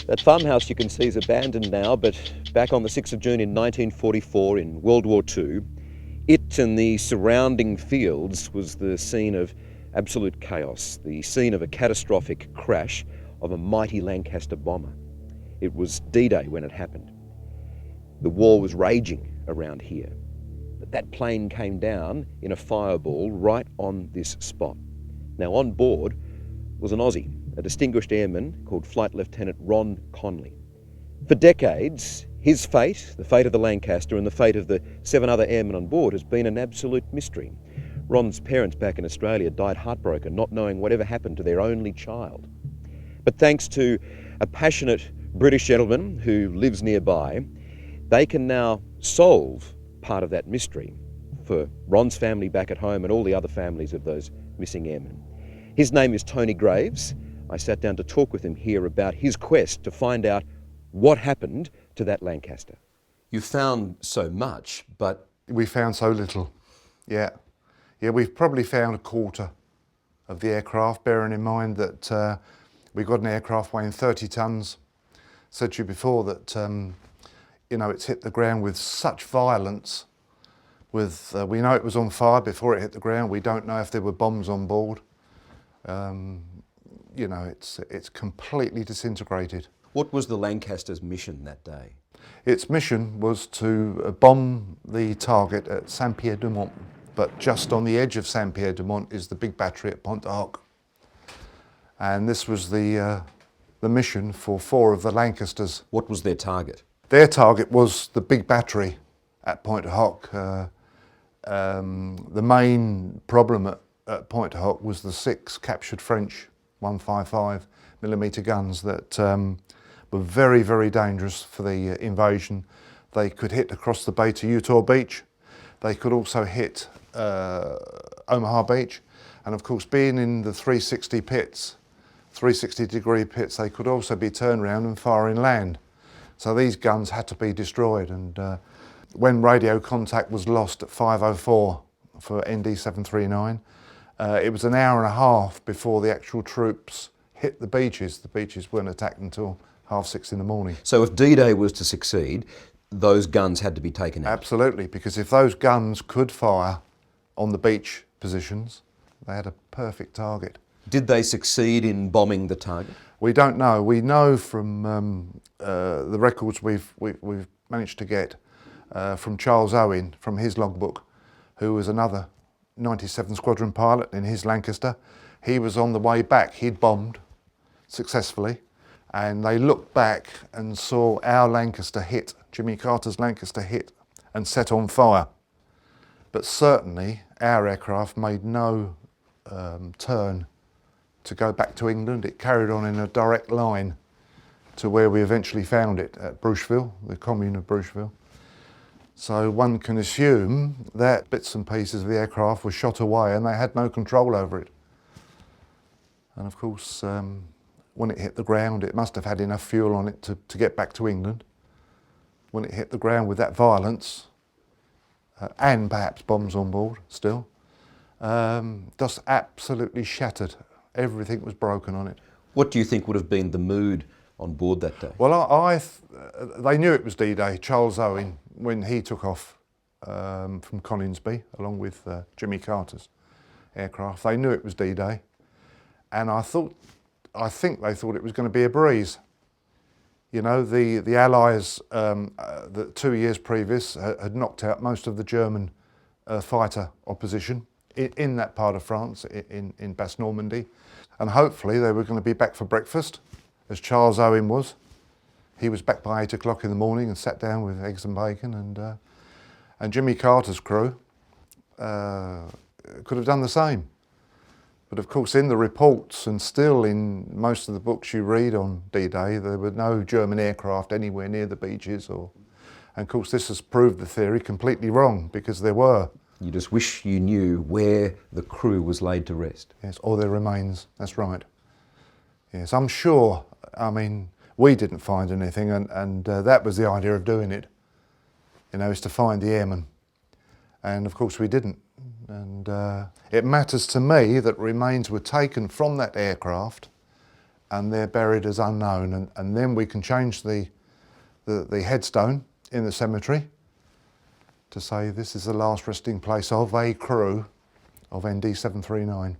That farmhouse you can see is abandoned now, but back on the 6th of June in 1944 in World War II, it and the surrounding fields was the scene of absolute chaos, the scene of a catastrophic crash of a mighty Lancaster bomber. It was D-Day when it happened. The war was raging around here. But that plane came down in a fireball right on this spot. Now on board was an Aussie, a distinguished airman called Flight Lieutenant Ron Conley. For decades, his fate, the fate of the Lancaster and the fate of the 7 other airmen on board has been an absolute mystery. Ron's parents back in Australia died heartbroken, not knowing whatever happened to their only child. But thanks to a passionate British gentleman who lives nearby, they can now solve part of that mystery for Ron's family back at home and all the other families of those missing airmen. His name is Tony Graves. I sat down to talk with him here about his quest to find out what happened to that Lancaster. You found so much, but... We found so little, yeah. Yeah, we've probably found a quarter of the aircraft, bearing in mind that we got an aircraft weighing 30 tonnes. Said to you before that, it's hit the ground with such violence. We know it was on fire before it hit the ground. We don't know if there were bombs on board. It's completely disintegrated. What was the Lancaster's mission that day? Its mission was to bomb the target at Saint-Pierre-du-Mont, but just on the edge of Saint-Pierre-du-Mont is the big battery at Pointe-du-Hoc. And this was the mission for 4 of the Lancasters. What was their target? Their target was the big battery at Pointe-du-Hoc. The main problem at Pointe-du-Hoc was the 6 captured French 155mm guns that were very, very dangerous for the invasion. They could hit across the bay to Utah Beach. They could also hit Omaha Beach. And of course, being in the 360 pits, 360-degree pits, they could also be turned around and fire inland. So these guns had to be destroyed. And when radio contact was lost at 5:04 for ND 739, it was an hour and a half before the actual troops hit the beaches. The beaches weren't attacked until 6:30 in the morning. So if D-Day was to succeed, those guns had to be taken out? Absolutely, because if those guns could fire on the beach positions, they had a perfect target. Did they succeed in bombing the target? We don't know. We know from the records we've managed to get from Charles Owen, from his logbook, who was another 97 Squadron pilot in his Lancaster. He was on the way back. He'd bombed successfully, and they looked back and saw our Lancaster hit, Jimmy Carter's Lancaster hit and set on fire. But certainly our aircraft made no turn to go back to England. It carried on in a direct line to where we eventually found it at Brucheville, the commune of Brucheville. So one can assume that bits and pieces of the aircraft were shot away and they had no control over it. And of course, when it hit the ground, it must have had enough fuel on it to get back to England. When it hit the ground with that violence, and perhaps bombs on board still, just absolutely shattered. Everything was broken on it. What do you think would have been the mood on board that day? Well, they knew it was D-Day. Charles Owen, when he took off from Coningsby, along with Jimmy Carter's aircraft, they knew it was D-Day. And I think they thought it was going to be a breeze. You know, the Allies, the 2 years previous, had knocked out most of the German fighter opposition in that part of France, in Basse-Normandy. And hopefully they were going to be back for breakfast, as Charles Owen was. He was back by 8 o'clock in the morning and sat down with eggs and bacon. And Jimmy Carter's crew could have done the same. But of course, in the reports and still in most of the books you read on D-Day, there were no German aircraft anywhere near the beaches. And of course, this has proved the theory completely wrong, because there were. You just wish you knew where the crew was laid to rest. Yes, or their remains, that's right. Yes, I'm sure, I mean, we didn't find anything, and that was the idea of doing it, is to find the airmen. And of course we didn't. And it matters to me that remains were taken from that aircraft and they're buried as unknown. And then we can change the headstone in the cemetery to say this is the last resting place of a crew of ND 739.